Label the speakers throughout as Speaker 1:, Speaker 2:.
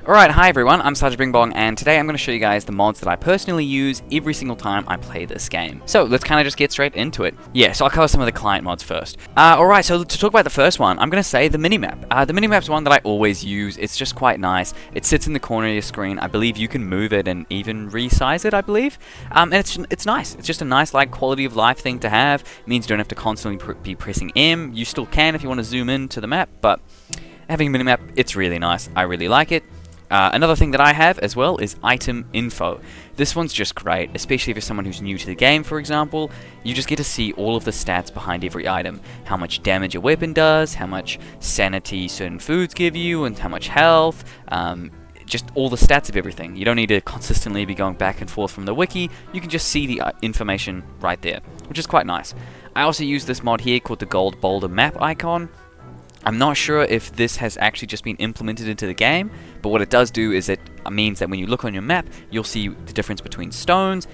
Speaker 1: Alright, hi everyone, I'm Sergeant Bing Bong, and today I'm going to show you guys the mods that I personally use every single time I play this game. So let's kind of just get straight into it. Yeah, so I'll cover some of the client mods first. Alright, so to talk about the first one, I'm going to say the minimap. The minimap's one that I always use. It's just quite nice. It sits in the corner of your screen. I believe you can move it and even resize it, I believe. And it's nice. It's just a nice, like, quality of life thing to have. It means you don't have to constantly be pressing M. You still can if you want to zoom in to the map, but having a minimap, it's really nice. I really like it. Another thing that I have as well is item info. This one's just great, especially if you're someone who's new to the game, for example. You just get to see all of the stats behind every item. How much damage a weapon does, how much sanity certain foods give you, and how much health. Just all the stats of everything. You don't need to consistently be going back and forth from the wiki. You can just see the information right there, which is quite nice. I also use this mod here called the gold boulder map icon. I'm not sure if this has actually just been implemented into the game, but what it does do is it means that when you look on your map, you'll see the difference between stones,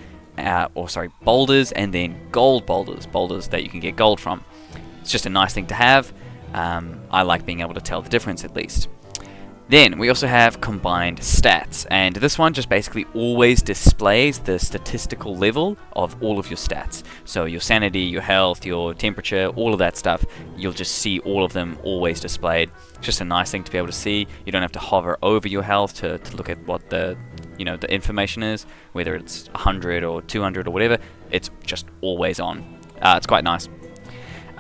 Speaker 1: boulders, and then gold boulders, boulders that you can get gold from. It's just a nice thing to have. I like being able to tell the difference at least. Then we also have combined stats, and this one just basically always displays the statistical level of all of your stats. So your sanity, your health, your temperature, all of that stuff, you'll just see all of them always displayed. It's just a nice thing to be able to see. You don't have to hover over your health to look at what the information is, whether it's 100 or 200 or whatever. It's just always on. It's quite nice.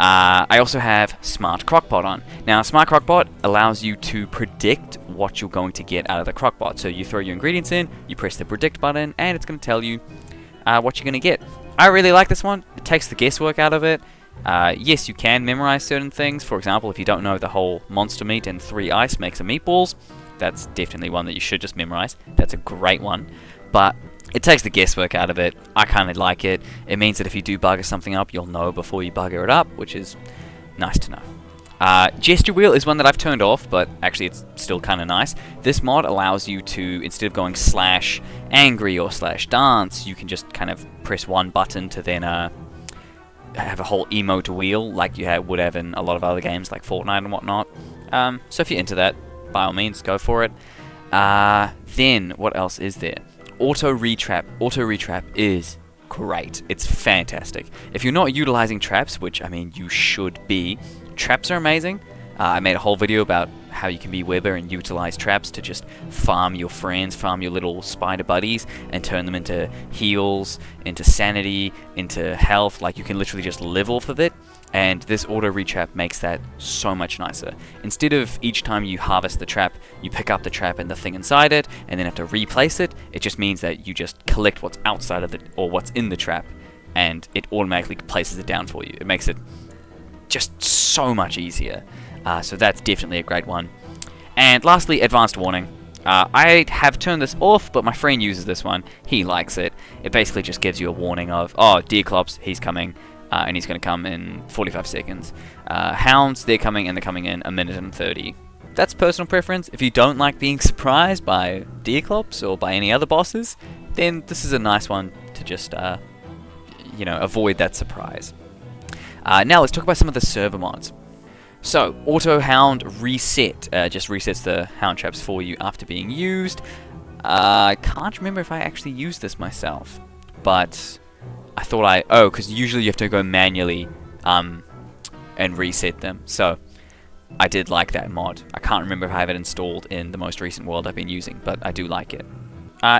Speaker 1: I also have Smart Crockpot on. Now, Smart Crockpot allows you to predict what you're going to get out of the crockpot. So you throw your ingredients in, you press the predict button, and it's going to tell you what you're going to get. I really like this one. It takes the guesswork out of it. Yes, you can memorize certain things. For example, if you don't know the whole monster meat and 3 ice makes a meatballs, that's definitely one that you should just memorize. That's a great one. But it takes the guesswork out of it. I kind of like it. It means that if you do bugger something up, you'll know before you bugger it up, which is nice to know. Gesture wheel is one that I've turned off, but actually it's still kind of nice. This mod allows you to, instead of going /angry or /dance, you can just kind of press one button to then have a whole emote wheel like you would have in a lot of other games like Fortnite and whatnot. So if you're into that, by all means, go for it. Then, what else is there? Auto retrap. Auto retrap is great. It's fantastic. If you're not utilizing traps, which I mean you should be, traps are amazing. I made a whole video about how you can be Weber and utilize traps to just farm your friends, farm your little spider buddies, and turn them into heals, into sanity, into health. Like, you can literally just live off of it. And this auto retrap makes that so much nicer. Instead of each time you harvest the trap, you pick up the trap and the thing inside it, and then have to replace it, it just means that you just collect what's outside of it, or what's in the trap, and it automatically places it down for you. It makes it just so much easier. So that's definitely a great one. And lastly, advanced warning. I have turned this off, but my friend uses this one. He likes it. It basically just gives you a warning of, oh, Deerclops, he's coming. And he's going to come in 45 seconds. Hounds, they're coming, and they're coming in 1 minute and 30. That's personal preference. If you don't like being surprised by Deerclops or by any other bosses, then this is a nice one to just, avoid that surprise. Now let's talk about some of the server mods. So, Auto Hound Reset just resets the hound traps for you after being used. I can't remember if I actually used this myself, but I thought because usually you have to go manually and reset them. So I did like that mod. I can't remember if I have it installed in the most recent world I've been using, but I do like it.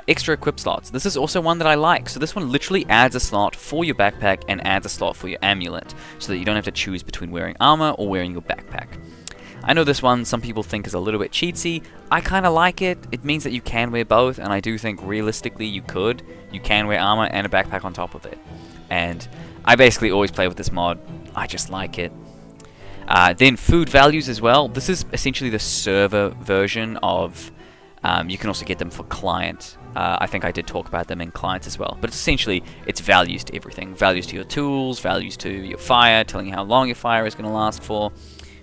Speaker 1: Extra equip slots. This is also one that I like. So this one literally adds a slot for your backpack and adds a slot for your amulet, so that you don't have to choose between wearing armor or wearing your backpack. I know this one some people think is a little bit cheatsy. I kind of like it. It means that you can wear both, and I do think realistically you could. You can wear armor and a backpack on top of it. And I basically always play with this mod. I just like it. Then food values as well. This is essentially the server version of... you can also get them for client. I think I did talk about them in clients as well. But essentially, it's values to everything. Values to your tools, values to your fire, telling you how long your fire is going to last for,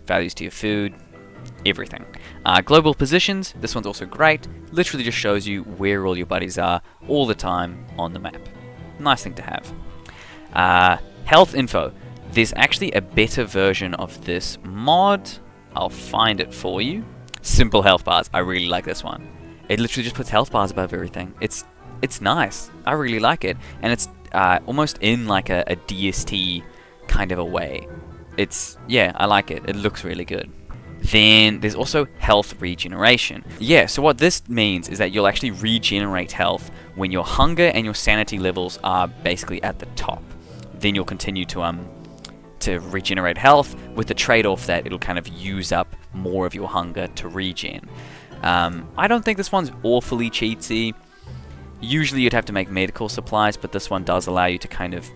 Speaker 1: values to your food, everything. Global positions, this one's also great. Literally just shows you where all your buddies are all the time on the map. Nice thing to have. Health info. There's actually a better version of this mod. I'll find it for you. Simple health bars. I really like this one. it literally just puts health bars above everything. It's nice. I really like it, and it's almost in like a DST kind of a way. Yeah, I like it. It looks really good. Then there's also health regeneration. Yeah, so what this means is that you'll actually regenerate health when your hunger and your sanity levels are basically at the top. Then you'll continue to regenerate health, with the trade-off that it'll kind of use up more of your hunger to regen. I don't think this one's awfully cheatsy. Usually you'd have to make medical supplies, but this one does allow you to kind of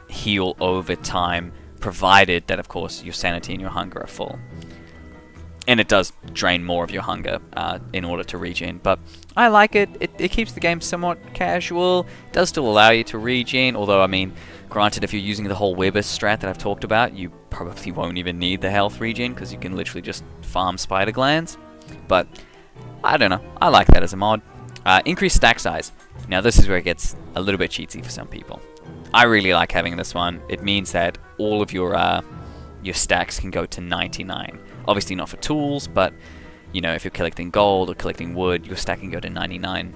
Speaker 1: heal over time, provided that, of course, your sanity and your hunger are full. And it does drain more of your hunger in order to regen, but I like it. It keeps the game somewhat casual. It does still allow you to regen, although, I mean, granted, if you're using the whole Weber strat that I've talked about, you probably won't even need the health regen, because you can literally just farm spider glands. But, I don't know. I like that as a mod. Increased stack size. Now, this is where it gets a little bit cheatsy for some people. I really like having this one. It means that all of your stacks can go to 99. Obviously not for tools, but you know, if you're collecting gold or collecting wood, your stack can go to 99.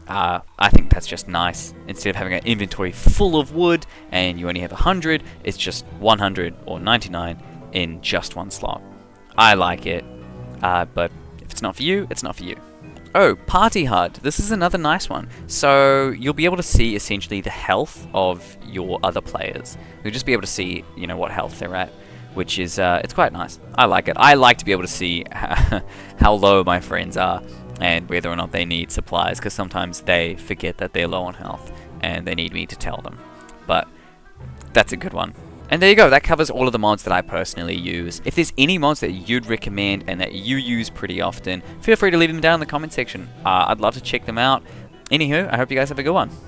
Speaker 1: I think that's just nice. Instead of having an inventory full of wood and you only have 100, it's just 100 or 99 in just one slot. I like it, but if it's not for you, it's not for you. Oh, Party HUD. This is another nice one. So you'll be able to see essentially the health of your other players. You'll just be able to see, you know, what health they're at, which is it's quite nice. I like it. I like to be able to see how low my friends are and whether or not they need supplies, because sometimes they forget that they're low on health and they need me to tell them. But that's a good one. And there you go, that covers all of the mods that I personally use. If there's any mods that you'd recommend and that you use pretty often, feel free to leave them down in the comment section. I'd love to check them out. Anywho, I hope you guys have a good one.